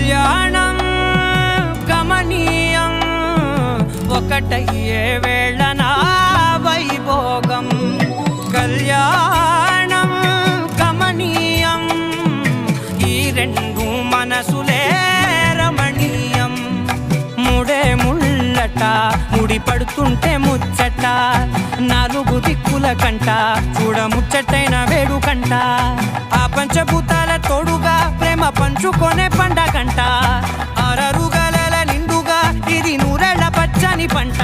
కళ్యాణం గమనీయం ఒకటయ్యే వేళ నా వైభోగం. కళ్యాణం గమనీయం ఈ రెండు మనసులే రమణీయం. ముడే ముళ్ళట ముడి పడుతుంటే ముచ్చట నాలుగు దిక్కుల కంట చూడ ముచ్చటైన వేడుకంట. ఆ పంచభూతాల తోడుగా ప్రేమ పంచుకొనే పండగంట. 6 గలల నిండుగా ఇది 100 ఏళ్ల పచ్చని పంట.